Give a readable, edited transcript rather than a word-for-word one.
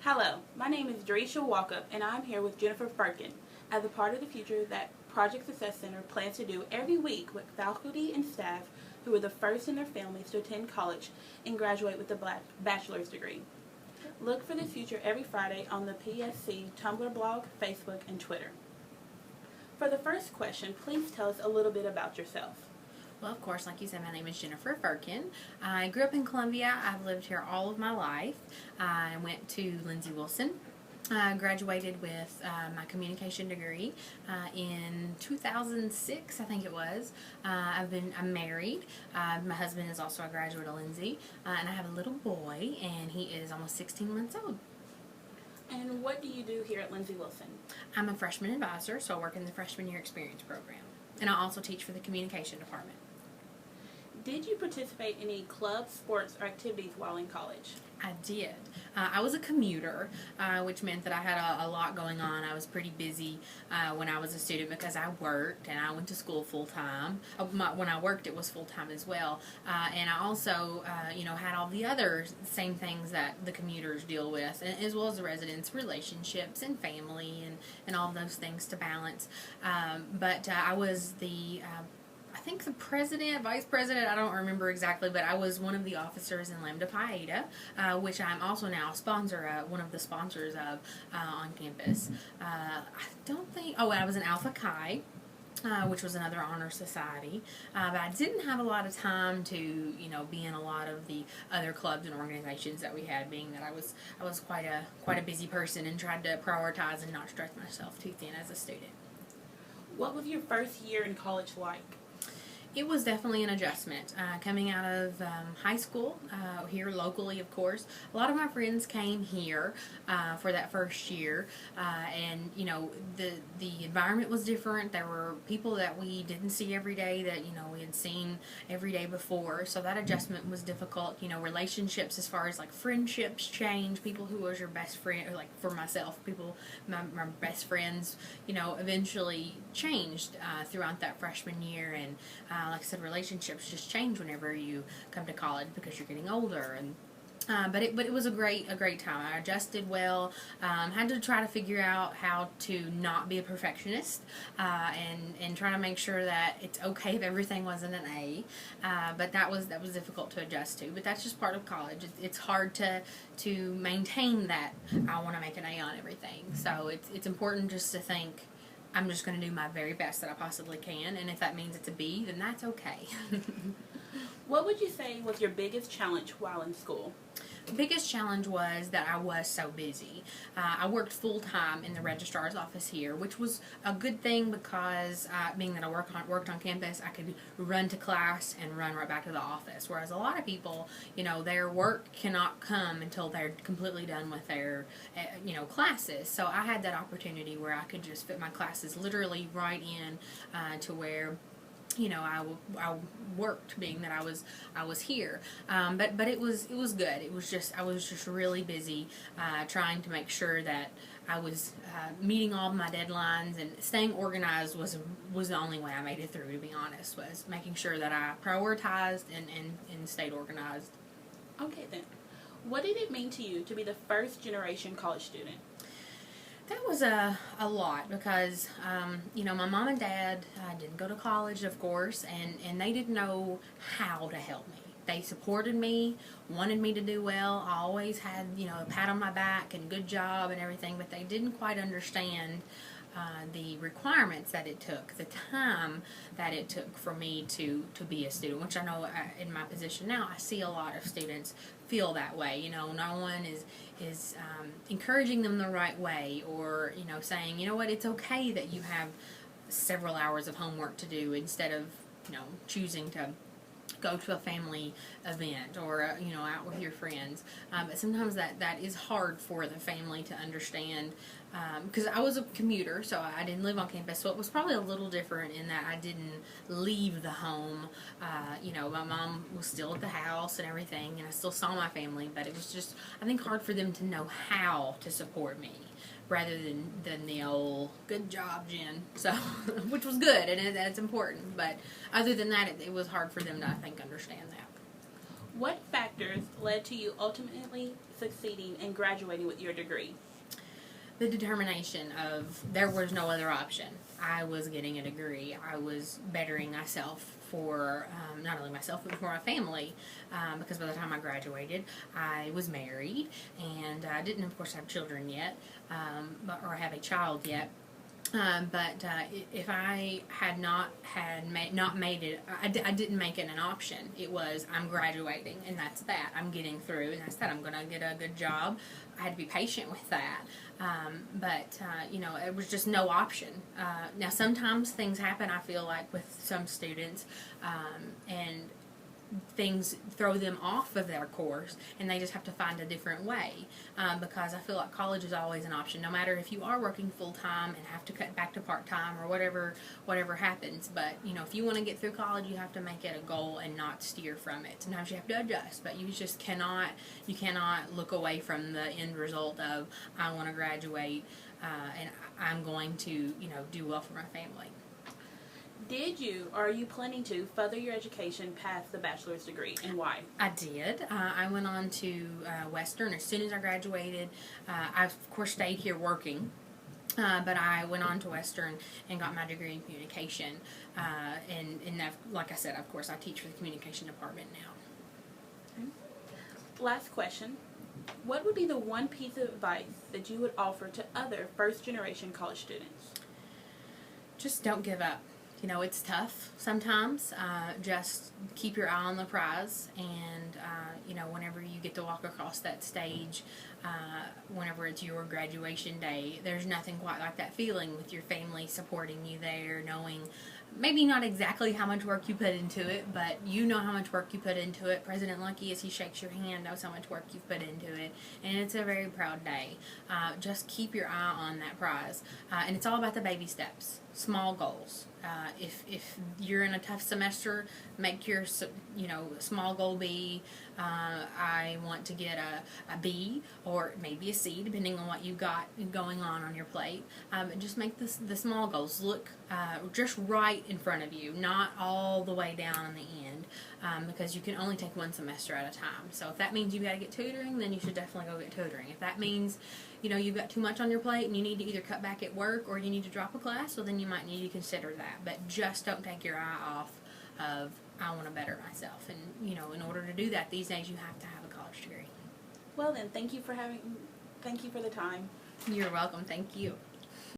Hello, my name is Drisha Walkup, and I'm here with Jennifer Furkin as a part of the future that Project Success Center plans to do every week with faculty and staff who are the first in their families to attend college and graduate with a bachelor's degree. Look for this future every Friday on the PSC Tumblr blog, Facebook, and Twitter. For the first question, please tell us a little bit about yourself. Well, of course, like you said, my name is Jennifer Furkin. I grew up in Columbia. I've lived here all of my life. I went to Lindsey Wilson. Graduated with my communication degree in 2006, I think it was. I'm married. My husband is also a graduate of Lindsey, and I have a little boy, and he is almost 16 months old. And what do you do here at Lindsey Wilson? I'm a freshman advisor, so I work in the freshman year experience program, and I also teach for the communication department. Did you participate in any clubs, sports, or activities while in college? I did. I was a commuter, which meant that I had a lot going on. I was pretty busy when I was a student because I worked and I went to school full-time. When I worked, it was full-time as well. And I also, had all the other same things that the commuters deal with, as well as the residents' relationships and family and all those things to balance. But I was I think the president, vice president, I don't remember exactly, but I was one of the officers in Lambda Pi Eta, which I'm also now a sponsor, one of the sponsors of on campus. I was in Alpha Chi, which was another honor society, but I didn't have a lot of time to, be in a lot of the other clubs and organizations that we had, being that I was quite a busy person and tried to prioritize and not stretch myself too thin as a student. What was your first year in college like? It was definitely an adjustment. Coming out of high school, here locally, of course, a lot of my friends came here for that first year, and the environment was different. There were people that we didn't see every day that we had seen every day before, so that adjustment was difficult. Relationships as far as like friendships change. People who was your best friend, or like for myself, my best friends, eventually changed throughout that freshman year, and like I said, relationships just change whenever you come to college because you're getting older. And but it was a great time. I adjusted well. Had to try to figure out how to not be a perfectionist, and try to make sure that it's okay if everything wasn't an A. But that was difficult to adjust to. But that's just part of college. It's hard to maintain that I want to make an A on everything. So it's important just to think, I'm just going to do my very best that I possibly can, and if that means it's a B, then that's okay. What would you say was your biggest challenge while in school? The biggest challenge was that I was so busy. I worked full-time in the registrar's office here, which was a good thing because being that I worked on campus, I could run to class and run right back to the office. Whereas a lot of people, their work cannot come until they're completely done with their, classes. So I had that opportunity where I could just fit my classes literally right in to where I worked, being that I was here, but it was good. It was I was just really busy, trying to make sure that I was meeting all of my deadlines, and staying organized was the only way I made it through. To be honest, was making sure that I prioritized and stayed organized. Okay then, what did it mean to you to be the first generation college student? That was a lot because, my mom and dad didn't go to college, of course, and they didn't know how to help me. They supported me, wanted me to do well. I always had, a pat on my back and good job and everything, but they didn't quite understand the requirements that it took, the time that it took for me to be a student, which I know in my position now, I see a lot of students feel that way. No one is encouraging them the right way, or, saying, what, it's okay that you have several hours of homework to do instead of, choosing to go to a family event or out with your friends. But sometimes that is hard for the family to understand, because I was a commuter, so I didn't live on campus, so it was probably a little different in that I didn't leave the home. My mom was still at the house and everything, and I still saw my family, but it was just, I think, hard for them to know how to support me, rather than the old, good job, Jen, so, which was good, and it's important, but other than that, it was hard for them to, I think, understand that. What factors led to you ultimately succeeding and graduating with your degree? The determination of there was no other option. I was getting a degree. I was bettering myself for not only myself but for my family, because by the time I graduated, I was married and I didn't, of course, have children yet, or have a child yet. But if I had not made it, I didn't make it an option. It was, I'm graduating, and that's that. I'm getting through, and that's that. I'm going to get a good job. I had to be patient with that. But it was just no option. Now, sometimes things happen, I feel like, with some students, and things throw them off of their course, and they just have to find a different way, because I feel like college is always an option, no matter if you are working full-time and have to cut back to part-time or whatever happens. But if you want to get through college, you have to make it a goal and not steer from it. Sometimes you have to adjust, but you just cannot look away from the end result of, I want to graduate, and I'm going to do well for my family. Did you, or are you planning to, further your education past the bachelor's degree, and why? I did. I went on to Western as soon as I graduated. I, of course, stayed here working, but I went on to Western and got my degree in communication. And that, like I said, of course, I teach for the communication department now. Okay. Last question. What would be the one piece of advice that you would offer to other first-generation college students? Just don't give up. It's tough sometimes. Just keep your eye on the prize, and whenever you get to walk across that stage, whenever it's your graduation day, there's nothing quite like that feeling with your family supporting you there, knowing maybe not exactly how much work you put into it, but you know how much work you put into it. President Lucky, as he shakes your hand, knows how much work you've put into it, and it's a very proud day. Just keep your eye on that prize, and it's all about the baby steps, small goals. If you're in a tough semester, make your small goal be, I want to get a B or maybe a C, depending on what you got going on your plate. Just make the small goals look just right in front of you, not all the way down in the end, because you can only take one semester at a time. So if that means you got to get tutoring, then you should definitely go get tutoring. If that means you've got too much on your plate and you need to either cut back at work or you need to drop a class, well, then you might need to consider that. But just don't take your eye off of, I want to better myself. And, in order to do that, these days you have to have a college degree. Well then, thank you for the time. You're welcome. Thank you.